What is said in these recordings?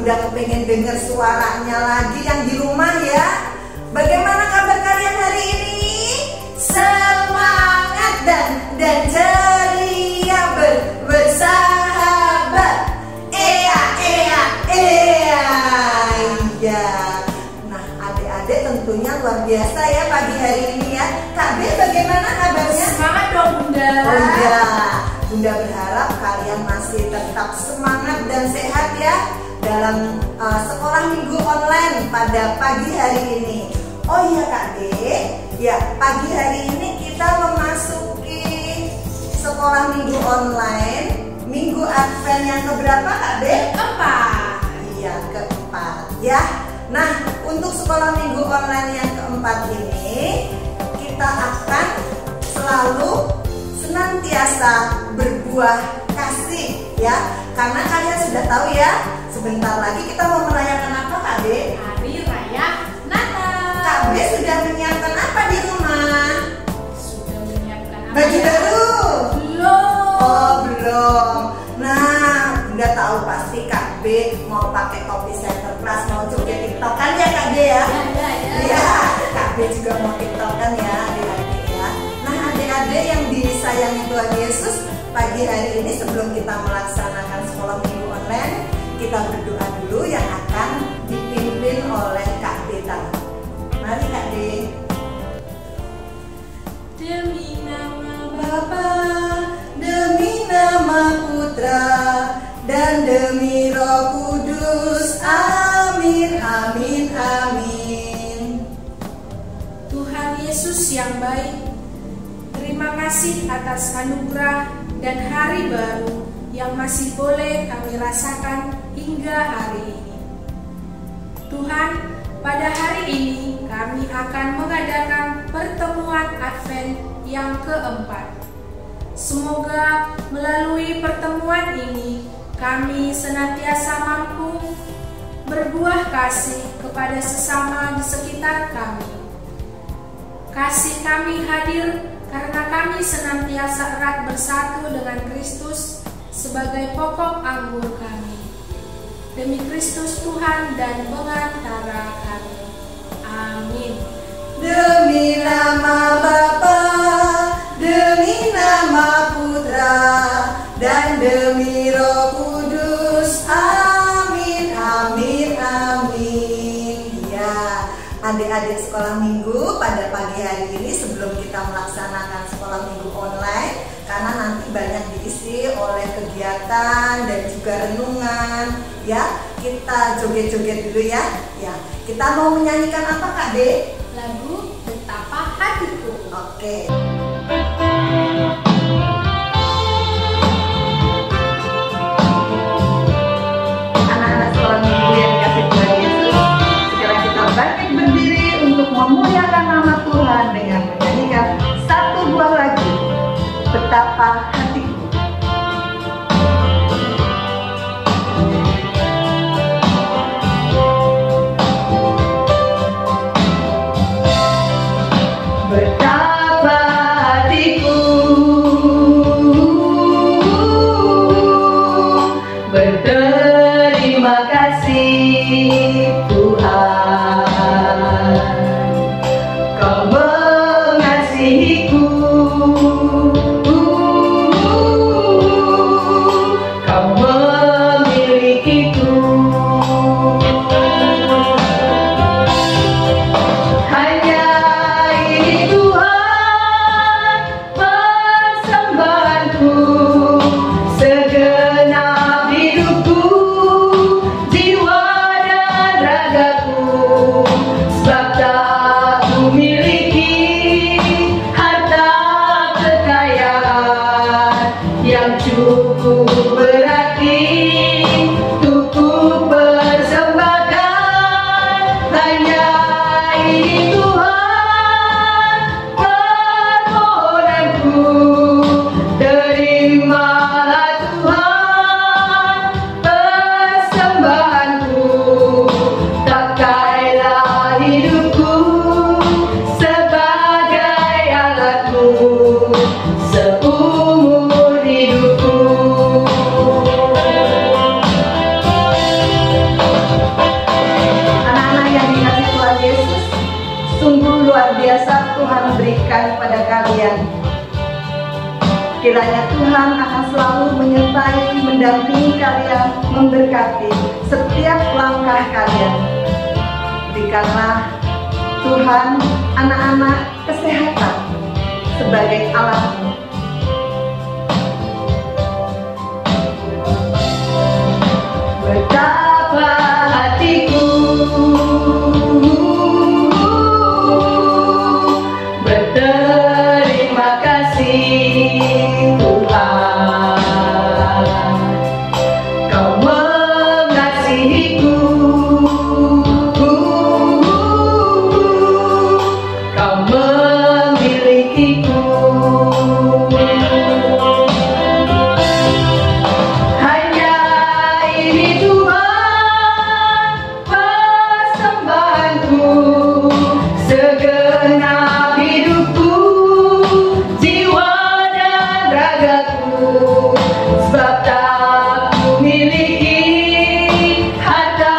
Bunda kepengen dengar suaranya lagi yang di rumah ya. Bagaimana kabar kalian hari ini? Semangat dan ceria bersahabat. Iya. Nah, adik-adik tentunya luar biasa ya pagi hari ini ya. Kak B, bagaimana kabarnya? Semangat dong Bunda. Oh iya, Bunda berharap kalian masih tetap semangat dan sehat ya dalam sekolah minggu online pada pagi hari ini. Oh iya Kak D, ya pagi hari ini kita memasuki sekolah minggu online minggu Advent yang keberapa Kak D? Keempat. Iya, keempat ya. Nah, untuk sekolah minggu online yang keempat ini kita akan selalu senantiasa berbuah kasih ya. Karena kalian sudah tahu ya, sebentar lagi kita mau merayakan apa Kak B? Hari Raya Natal. Kak B sudah menyiapkan apa di rumah? Sudah menyiapkan apa? Baju baru? Belum. Oh belum. Nah, Bunda tahu pasti Kak B mau pakai topi Sinterklas, mau joget tiktokan ya Kak B ya? Iya, Kak B juga mau tiktokan ya adik-adik ya. Nah adik-adik yang disayangi Tuhan Yesus, pagi hari ini sebelum kita melaksanakan sekolah minggu online, kita berdoa dulu yang akan dipimpin oleh Kak B tadi. Mari Kak B. Demi nama Bapa, demi nama Putra, dan demi Roh Kudus. Amin, amin, amin. Tuhan Yesus yang baik, terima kasih atas anugerah dan hari baru yang masih boleh kami rasakan hingga hari ini. Tuhan, pada hari ini kami akan mengadakan pertemuan Advent yang keempat. Semoga melalui pertemuan ini kami senantiasa mampu berbuah kasih kepada sesama di sekitar kami. Kasih kami hadir karena kami senantiasa erat bersatu dengan Kristus sebagai pokok anggur kami. Demi Kristus Tuhan dan pengantara kami. Amin. Demi nama Bapa, demi nama Putra, dan demi Roh Kudus. Amin, amin, amin. Ya, adik-adik sekolah minggu pada pagi hari ini sebelum kita melaksanakan sekolah minggu online, karena nanti banyak diisi oleh kegiatan dan juga renungan ya, kita joget-joget dulu ya. Ya, kita mau menyanyikan apa Kak D? Lagu Betapa Hatiku. Oke. Anak-anak sekolah minggu yang dikasih Tuhan Yesus, segera kita bangkit berdiri untuk memuliakan nama Tuhan dengan menyanyikan satu buah lagu, Betapa Hatiku. Betapa hatiku berterima kasih Tuhan, Kau mengasihiku, Kau memilikiku. Hanya ini Tuhan persembahanku, segenap hidupku, jiwa dan ragaku, sebab tak kumiliki harta kekayaan yang cukup berarti untuk ku persembahkan. Hanya ini Tuhan permohonanku, terimalah Tuhan persembahanku, pakailah hidupku sebagai alatmu seumur hidupku. Kiranya Tuhan akan selalu menyertai, mendampingi kalian, memberkati setiap langkah kalian. Berikanlah Tuhan anak-anak kesehatan sebagai alatmu. Betapa hatiku berterima kasih Tuhan, Kau mengasihiku, Kau memilikiku. Hanya ini Tuhan persembahanku, segenap hidupku, jiwa dan ragaku, sebab tak ku miliki harta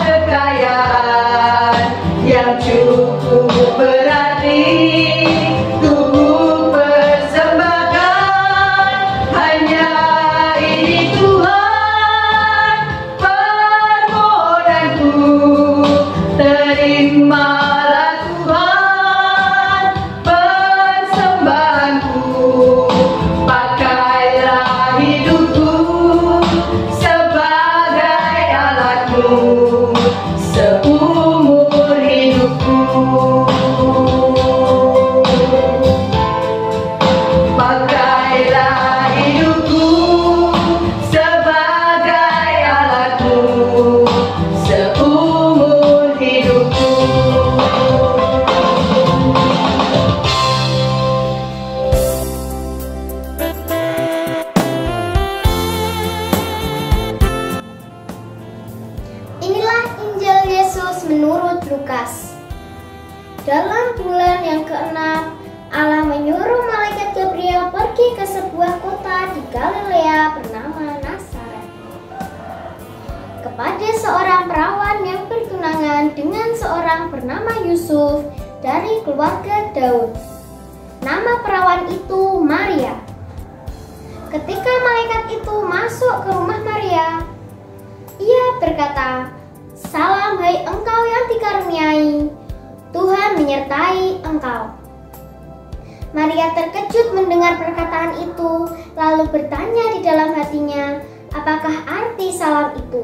kekayaan yang cukup berarti tubuh persembahkan. Hanya ini Tuhan permohonanku, terimalah Tuhan persembahanku. Pakailah hidupku sebagai alatmu seumur hidupku. Pakailah hidupku sebagai alatmu seumur hidupku. Inilah Injil Yesus menurut Lukas. Dalam bulan yang ke-6, Allah menyuruh malaikat Gabriel pergi ke sebuah kota di Galilea bernama Nazaret, kepada seorang perawan yang bertunangan dengan seorang bernama Yusuf dari keluarga Daud. Nama perawan itu Maria. Ketika malaikat itu masuk ke rumah Maria, ia berkata, "Salam hai engkau yang dikaruniai, Tuhan menyertai engkau." Maria terkejut mendengar perkataan itu, lalu bertanya di dalam hatinya, apakah arti salam itu?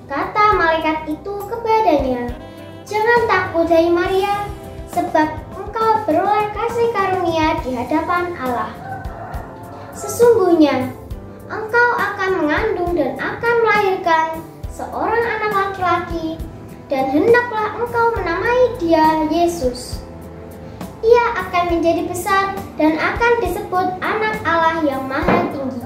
Kata malaikat itu kepadanya, "Jangan takut hai Maria, sebab engkau beroleh kasih karunia di hadapan Allah. Sesungguhnya engkau akan mengandung dan akan melahirkan seorang anak laki-laki, dan hendaklah engkau menamai dia Yesus. Ia akan menjadi besar dan akan disebut Anak Allah yang Maha Tinggi.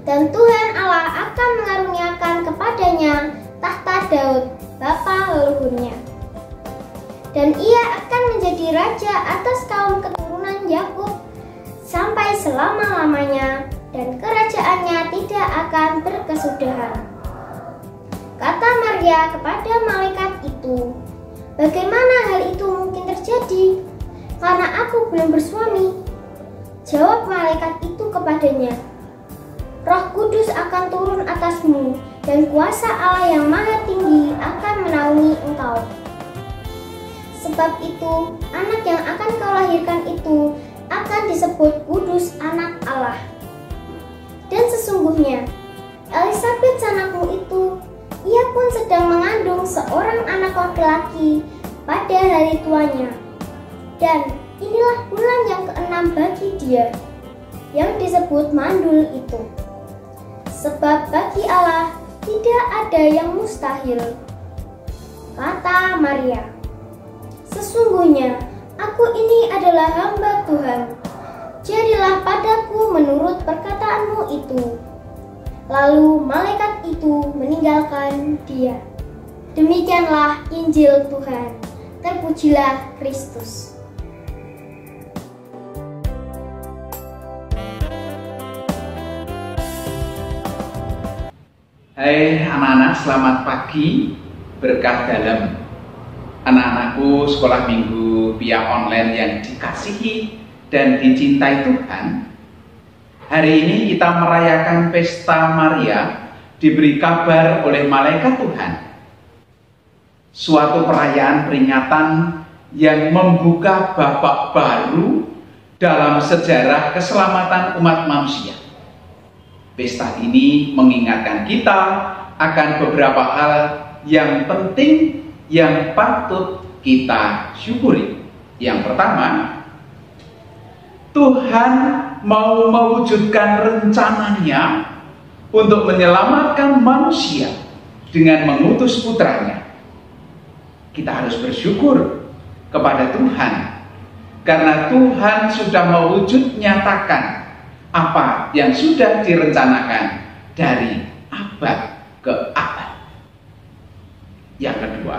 Dan Tuhan Allah akan mengaruniakan kepadanya tahta Daud, bapa leluhurnya. Dan ia akan menjadi raja atas kaum keturunan Yakub sampai selama-lamanya, dan kerajaannya tidak akan berkesudahan." Kata Maria kepada malaikat itu, "Bagaimana hal itu mungkin terjadi? Karena aku belum bersuami." Jawab malaikat itu kepadanya, "Roh Kudus akan turun atasmu, dan kuasa Allah yang Maha Tinggi akan menaungi engkau. Sebab itu, anak yang akan kau lahirkan itu akan disebut Kudus Anak Allah. Dan sesungguhnya, Elisabet sanakmu itu, ia pun sedang mengandung seorang anak laki-laki pada hari tuanya. Dan inilah bulan yang ke-6 bagi dia, yang disebut mandul itu. Sebab bagi Allah tidak ada yang mustahil." Kata Maria, "Sesungguhnya aku ini adalah hamba Tuhan. Jadilah padaku menurut perkataanmu itu." Lalu malaikat itu meninggalkan dia. Demikianlah Injil Tuhan. Terpujilah Kristus. Hai anak-anak, selamat pagi. Berkah dalam anak-anakku sekolah minggu via online yang dikasihi dan dicintai Tuhan, hari ini kita merayakan Pesta Maria, diberi kabar oleh malaikat Tuhan. Suatu perayaan peringatan yang membuka babak baru dalam sejarah keselamatan umat manusia. Pesta ini mengingatkan kita akan beberapa hal yang penting yang patut kita syukuri. Yang pertama, Tuhan mau mewujudkan rencananya untuk menyelamatkan manusia dengan mengutus putranya. Kita harus bersyukur kepada Tuhan karena Tuhan sudah mewujud nyatakan apa yang sudah direncanakan dari abad ke abad. Yang kedua,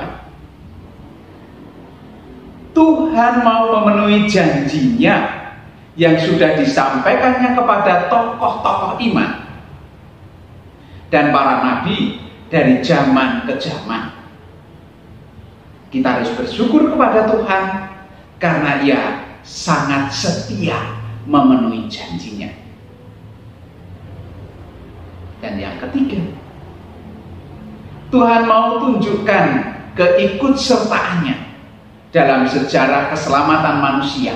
Tuhan mau memenuhi janjinya yang sudah disampaikannya kepada tokoh-tokoh iman dan para nabi dari zaman ke zaman. Kita harus bersyukur kepada Tuhan karena Ia sangat setia memenuhi janjinya. Dan yang ketiga, Tuhan mau tunjukkan keikutsertaannya dalam sejarah keselamatan manusia,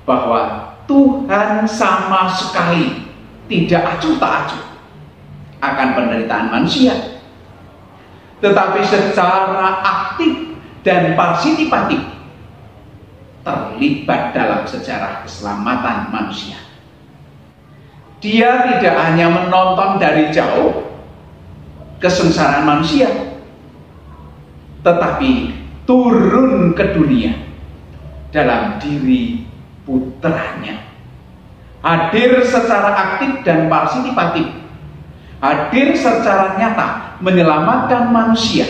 bahwa Tuhan sama sekali tidak acuh tak acuh akan penderitaan manusia, tetapi secara aktif dan partisipatif terlibat dalam sejarah keselamatan manusia. Dia tidak hanya menonton dari jauh kesengsaraan manusia, tetapi turun ke dunia dalam diri putranya, hadir secara aktif dan partisipatif, hadir secara nyata menyelamatkan manusia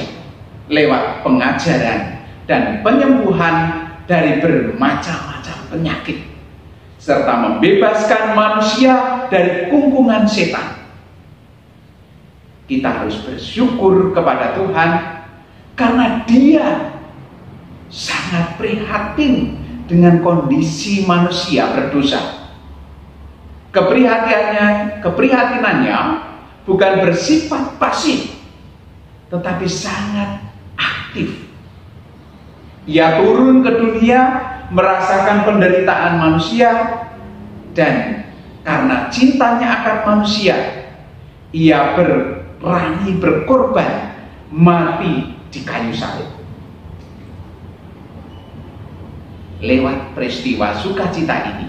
lewat pengajaran dan penyembuhan dari bermacam-macam penyakit, serta membebaskan manusia dari kungkungan setan. Kita harus bersyukur kepada Tuhan karena Dia sangat prihatin dengan kondisi manusia berdosa. Keprihatinannya bukan bersifat pasif, tetapi sangat aktif. Ia turun ke dunia merasakan penderitaan manusia, dan karena cintanya akan manusia, Ia berani berkorban mati di kayu salib. Lewat peristiwa sukacita ini,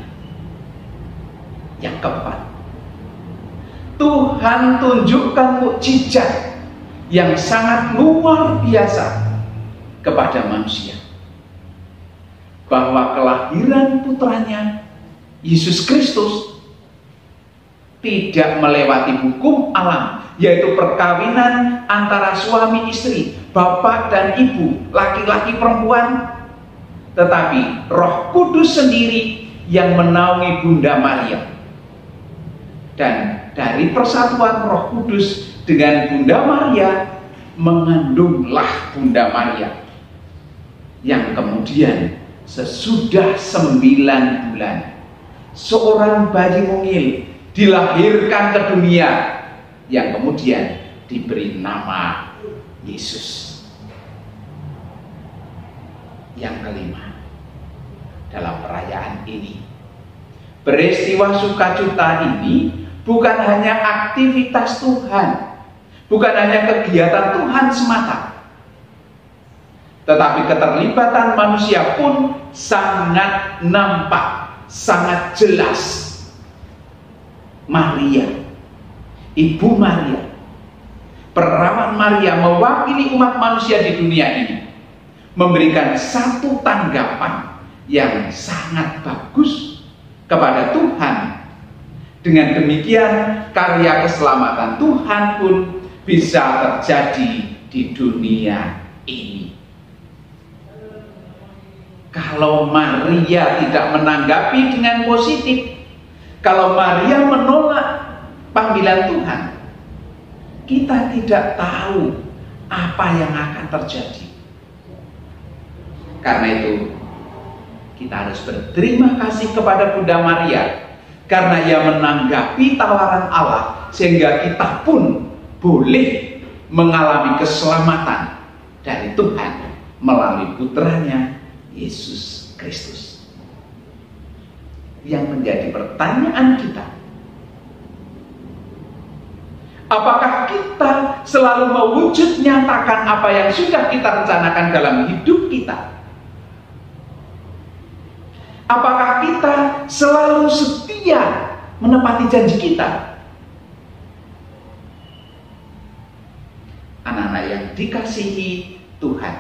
yang keempat, Tuhan tunjukkan mukjizat yang sangat luar biasa kepada manusia, bahwa kelahiran putranya Yesus Kristus tidak melewati hukum alam, yaitu perkawinan antara suami istri, bapak dan ibu, laki-laki perempuan, tetapi Roh Kudus sendiri yang menaungi Bunda Maria. Dan dari persatuan Roh Kudus dengan Bunda Maria, mengandunglah Bunda Maria, yang kemudian sesudah 9 bulan seorang bayi mungil dilahirkan ke dunia, yang kemudian diberi nama Yesus. Yang kelima, dalam perayaan ini, peristiwa sukacita ini bukan hanya aktivitas Tuhan, bukan hanya kegiatan Tuhan semata, tetapi keterlibatan manusia pun sangat nampak, sangat jelas. Maria, Ibu Maria, perawan Maria, mewakili umat manusia di dunia ini, memberikan satu tanggapan yang sangat bagus kepada Tuhan. Dengan demikian, karya keselamatan Tuhan pun bisa terjadi di dunia ini. Kalau Maria tidak menanggapi dengan positif, kalau Maria menolak panggilan Tuhan, kita tidak tahu apa yang akan terjadi. Karena itu, kita harus berterima kasih kepada Bunda Maria karena ia menanggapi tawaran Allah sehingga kita pun boleh mengalami keselamatan dari Tuhan melalui putranya Yesus Kristus. Yang menjadi pertanyaan kita, apakah kita selalu mewujud nyatakan apa yang sudah kita rencanakan dalam hidup kita? Apakah kita selalu setia menepati janji kita? Anak-anak yang dikasihi Tuhan,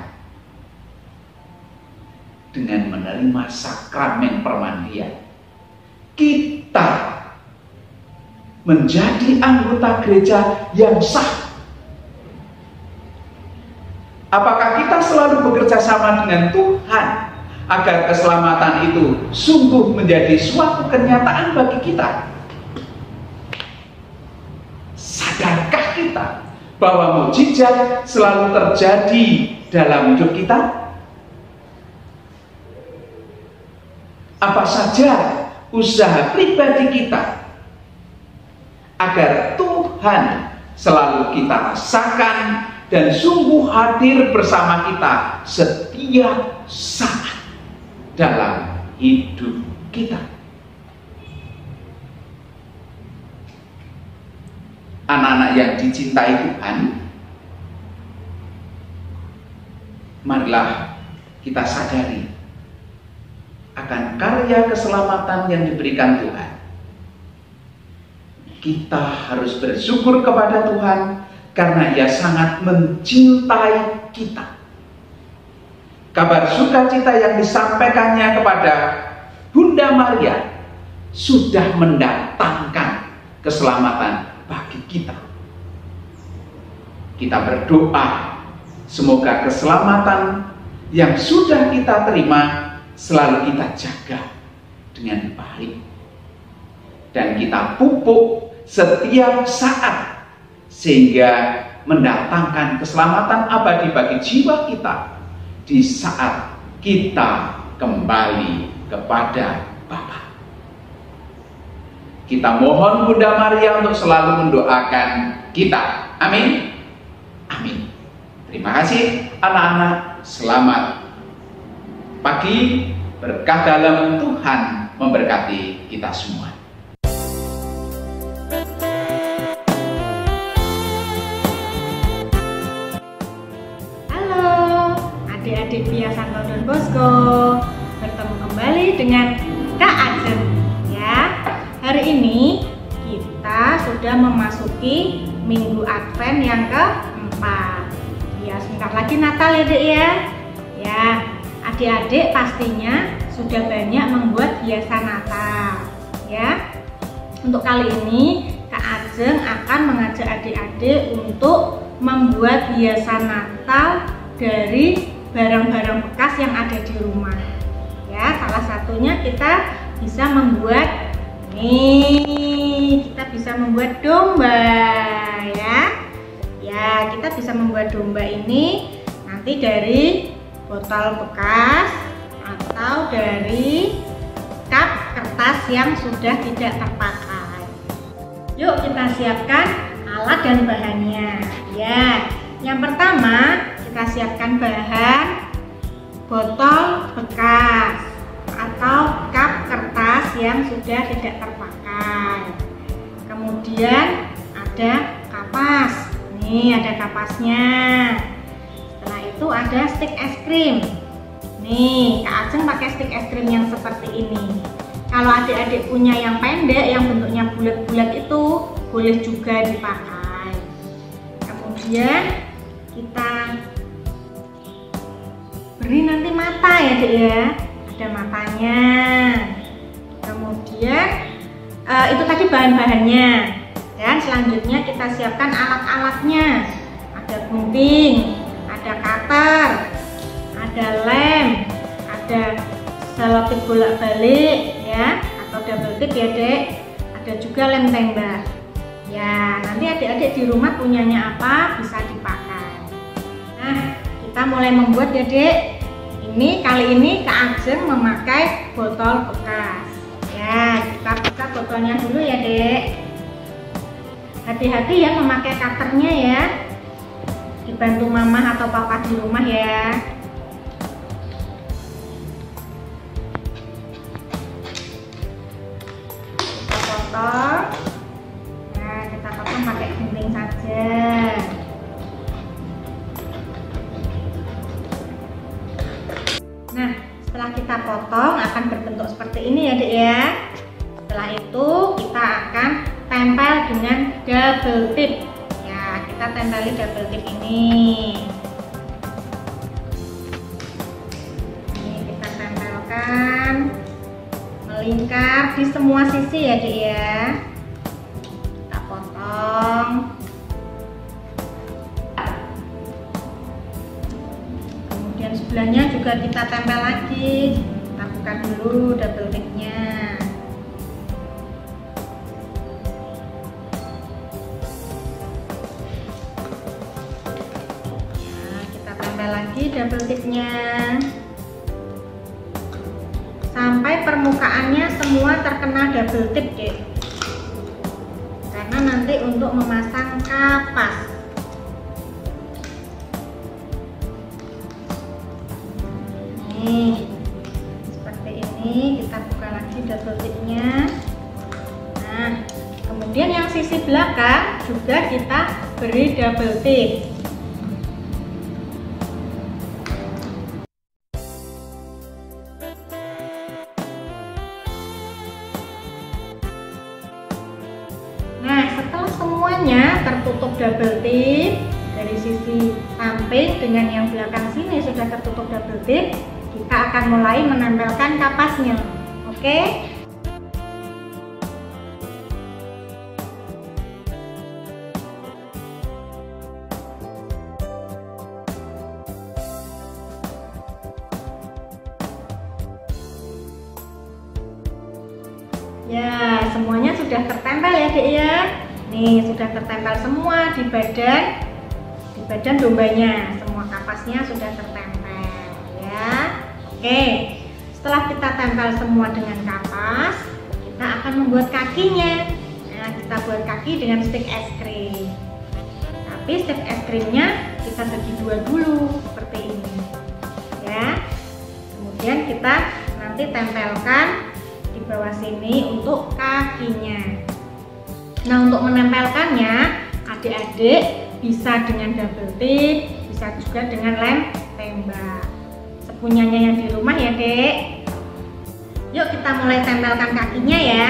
dengan menerima sakramen permandian, kita menjadi anggota gereja yang sah. Apakah kita selalu bekerja sama dengan Tuhan agar keselamatan itu sungguh menjadi suatu kenyataan bagi kita? Sadarkah kita bahwa mukjizat selalu terjadi dalam hidup kita? Apa saja usaha pribadi kita agar Tuhan selalu kita rasakan dan sungguh hadir bersama kita setiap saat dalam hidup kita? Anak-anak yang dicintai Tuhan, marilah kita sadari akan karya keselamatan yang diberikan Tuhan. Kita harus bersyukur kepada Tuhan karena Ia sangat mencintai kita. Kabar sukacita yang disampaikannya kepada Bunda Maria sudah mendatangkan keselamatan bagi kita. Kita berdoa semoga keselamatan yang sudah kita terima selalu kita jaga dengan baik dan kita pupuk setiap saat sehingga mendatangkan keselamatan abadi bagi jiwa kita di saat kita kembali kepada Bapa. Kita mohon Bunda Maria untuk selalu mendoakan kita. Amin. Amin. Terima kasih anak-anak. Selamat pagi, berkah dalam Tuhan memberkati kita semua. Halo, adik-adik Pia Santo Don Bosco, bertemu kembali dengan Kak Ajeng. Ya, hari ini kita sudah memasuki Minggu Advent yang keempat. Ya, sebentar lagi Natal ya, Dek ya. Ya. Adik-adik pastinya sudah banyak membuat hiasan Natal, ya. Untuk kali ini Kak Ajeng akan mengajak adik-adik untuk membuat hiasan Natal dari barang-barang bekas yang ada di rumah. Ya, salah satunya kita bisa membuat kita bisa membuat domba, ya. Ya, kita bisa membuat domba ini nanti dari botol bekas atau dari cup kertas yang sudah tidak terpakai. Yuk kita siapkan alat dan bahannya. Ya, yang pertama kita siapkan bahan botol bekas atau cup kertas yang sudah tidak terpakai. Kemudian ada kapas. Nih ada kapasnya. Setelah itu ada stik es krim. Nih, Kak Ajeng pakai stik es krim yang seperti ini. Kalau adik-adik punya yang pendek, yang bentuknya bulat-bulat itu boleh juga dipakai. Kemudian kita beri nanti mata ya, Dek ya. Ada matanya. Kemudian itu tadi bahan-bahannya. Dan selanjutnya kita siapkan alat-alatnya. Ada gunting, ada cutter, ada lem, ada selotip bolak-balik ya, atau double tip ya Dek. Ada juga lem tembak. Ya, nanti adik-adik di rumah punyanya apa bisa dipakai. Nah, kita mulai membuat ya Dek. kali ini Kak Ajeng memakai botol bekas. Ya, kita buka botolnya dulu ya, Dek. Hati-hati ya memakai cutternya ya. Dibantu mama atau papa di rumah ya. Kita potong. Nah, kita potong pakai gunting saja. Nah, setelah kita potong akan berbentuk seperti ini ya, Dek ya. Setelah itu kita akan tempel dengan double tip. Ya, kita tempeli double tip ini. Ini kita tempelkan melingkar di semua sisi ya, Dek ya. Kita potong. Kemudian sebelahnya juga kita tempel lagi. Kita buka dulu double tipnya. Nah, kita tempel lagi double tipnya sampai permukaannya semua terkena double tip, Dek. Karena nanti untuk memasang kapas. Nih, seperti ini kita buka lagi double tipnya. Nah, kemudian yang sisi belakang juga kita beri double tip. Nah, setelah semuanya tertutup double tip dari sisi samping dengan yang belakang sini sudah tertutup double tip, kita akan mulai menempelkan kapasnya. Oke? Ya, semuanya sudah tertempel ya, Dek ya. Nih, sudah tertempel semua di badan dombanya. Semua kapasnya sudah tertempel ya. Oke, setelah kita tempel semua dengan kapas, kita akan membuat kakinya. Nah, kita buat kaki dengan stik es krim. Tapi stik es krimnya kita bagi dua dulu seperti ini ya. Kemudian kita nanti tempelkan di bawah sini untuk kakinya. Nah, untuk menempelkannya adik-adik bisa dengan double tip, bisa juga dengan lem tembak. Sepunyanya yang di rumah ya, Dek. Yuk kita mulai tempelkan kakinya ya.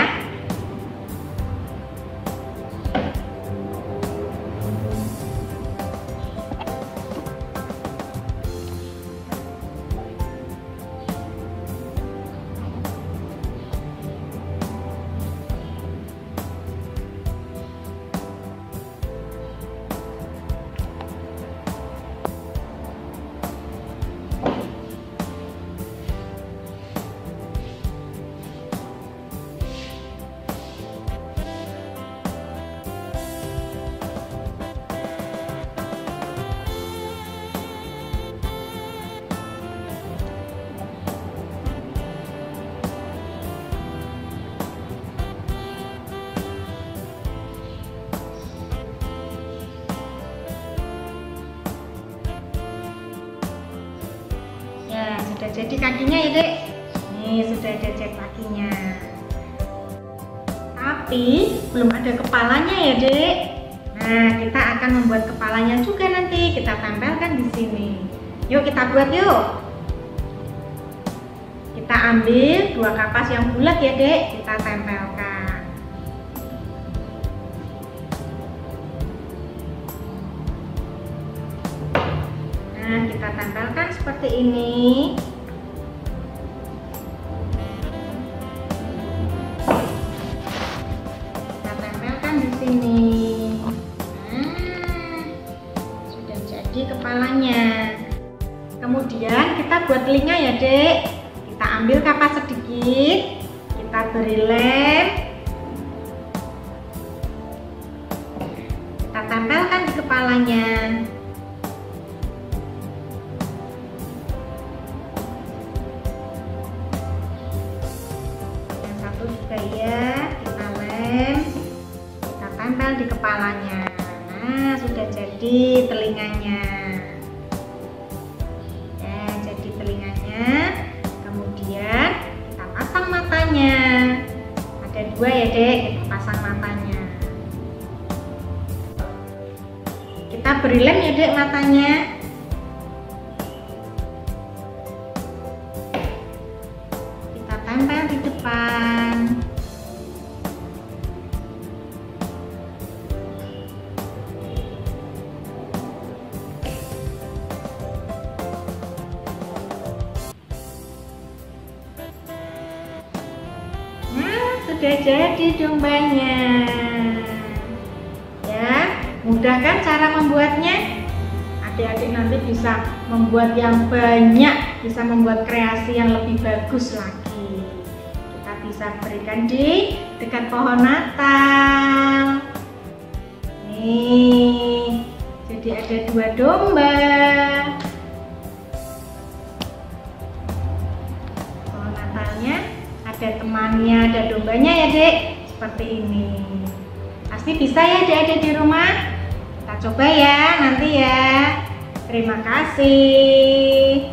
Sudah jadi kakinya ya, Dek. Nih, sudah ada kakinya. Tapi belum ada kepalanya ya, Dek. Nah, kita akan membuat kepalanya juga nanti. Kita tempelkan di sini. Yuk kita buat yuk. Kita ambil dua kapas yang bulat ya, Dek. Kita tempelkan. Nah, kita tempelkan seperti ini. Kita tempelkan di sini. Nah, sudah jadi kepalanya. Kemudian kita buat telinga ya, Dek. Kita ambil kapas sedikit, kita beri lem, kita tempelkan di kepalanya. tempel di kepalanya. Nah, sudah jadi telinganya. Nah, jadi telinganya. Kemudian kita pasang matanya. Ada 2 ya, Dek. Kita pasang matanya. Kita beri lem ya, Dek, matanya. Kita tempel di depan. Sudah jadi dombanya. Ya, mudah kan cara membuatnya? Adik-adik nanti bisa membuat yang banyak, bisa membuat kreasi yang lebih bagus lagi. Kita bisa berikan di dekat pohon Natal. Nih, jadi ada 2 domba. Pohon Natalnya ada temannya, ada dombanya ya, Dek. Seperti ini. Pasti bisa ya, Dek, di rumah. Kita coba ya nanti ya. Terima kasih.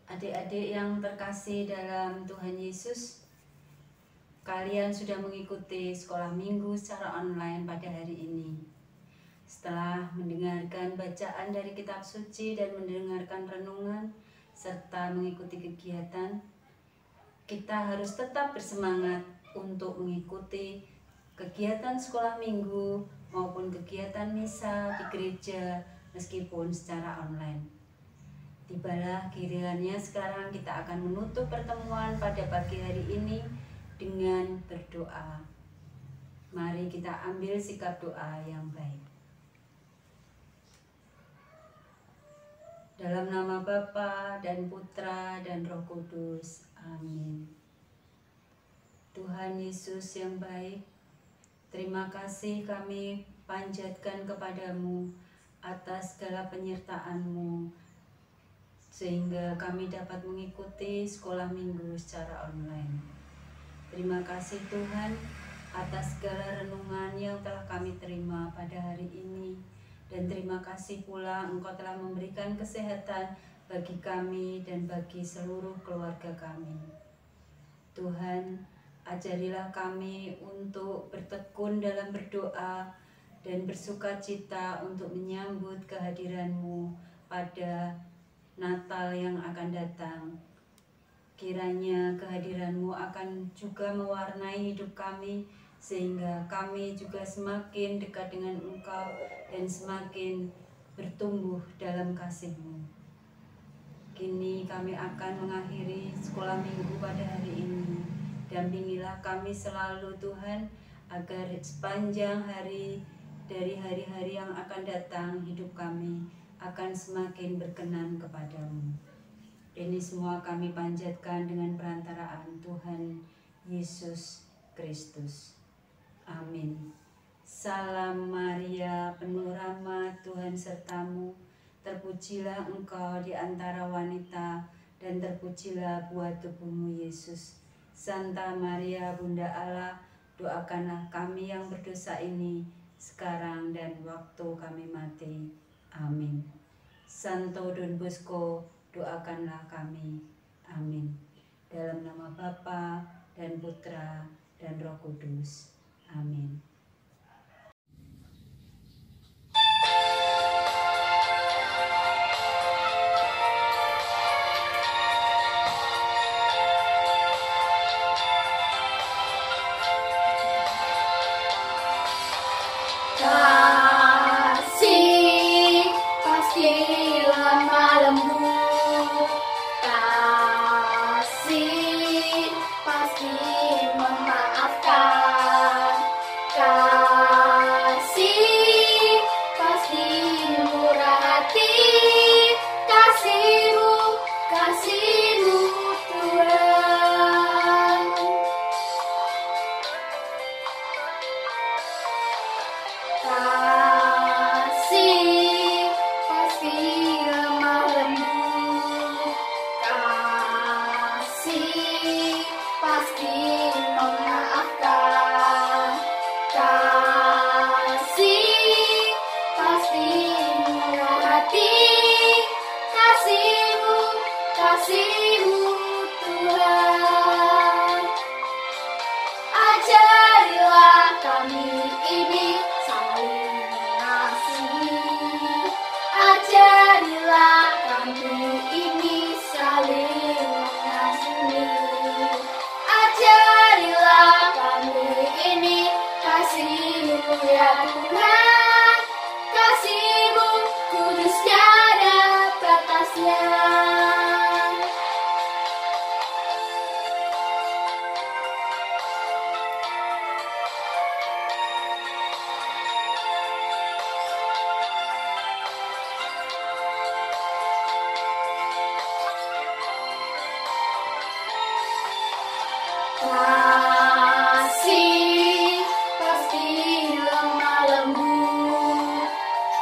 Adik-adik yang terkasih dalam Tuhan Yesus, kalian sudah mengikuti sekolah minggu secara online pada hari ini. Setelah mendengarkan bacaan dari kitab suci dan mendengarkan renungan serta mengikuti kegiatan, kita harus tetap bersemangat untuk mengikuti kegiatan sekolah minggu maupun kegiatan misa di gereja meskipun secara online. Tibalah gilirannya sekarang kita akan menutup pertemuan pada pagi hari ini dengan berdoa. Mari kita ambil sikap doa yang baik. Dalam nama Bapa dan Putra dan Roh Kudus. Amin. Tuhan Yesus yang baik, terima kasih kami panjatkan kepadamu atas segala penyertaan-Mu, sehingga kami dapat mengikuti sekolah minggu secara online. Terima kasih Tuhan atas segala renungan yang telah kami terima pada hari ini. Dan terima kasih pula Engkau telah memberikan kesehatan bagi kami dan bagi seluruh keluarga kami. Tuhan, ajarilah kami untuk bertekun dalam berdoa dan bersukacita untuk menyambut kehadiran-Mu pada Natal yang akan datang. Kiranya kehadiran-Mu akan juga mewarnai hidup kami, sehingga kami juga semakin dekat dengan Engkau dan semakin bertumbuh dalam kasih-Mu. Kini kami akan mengakhiri sekolah minggu pada hari ini. Dampingilah kami selalu Tuhan, agar sepanjang hari dari hari-hari yang akan datang, hidup kami akan semakin berkenan kepadamu. Ini semua kami panjatkan dengan perantaraan Tuhan Yesus Kristus. Amin. Salam Maria, penuh rahmat, Tuhan sertamu. Terpujilah engkau di antara wanita, dan terpujilah buah tubuhmu Yesus. Santa Maria, Bunda Allah, doakanlah kami yang berdosa ini, sekarang dan waktu kami mati. Amin. Santo Don Bosco, doakanlah kami. Amin. Dalam nama Bapa dan Putra dan Roh Kudus. Amin. Kasih pastilah malammu, kasih pasti memaafkan. kasih-Mu Tuhan. Ajarilah kami ini saling mengasihi. Ajarilah kami ini saling mengasihi. Ajarilah kami ini kasih-Mu ya Tuhan. Kasih-Mu kudus tiada batasnya. Kasih pasti lemah lembut.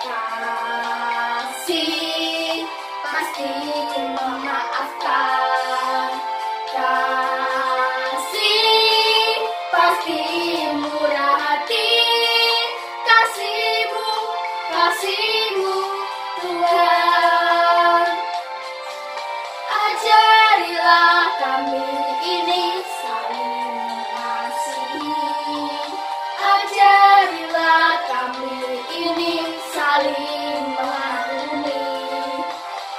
Kasih pasti memaafkan. Kasih pasti murah hati. Kasih-Mu, kasih-Mu Tuhan. Ajarilah kami ini saling mengasihi. Ajarilah kami ini saling mengampuni.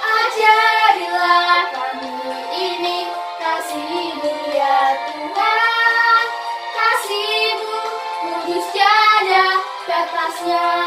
Ajarilah kami ini kasih-Mu ya Tuhan. Kasih-Mu kudus tiada batasnya.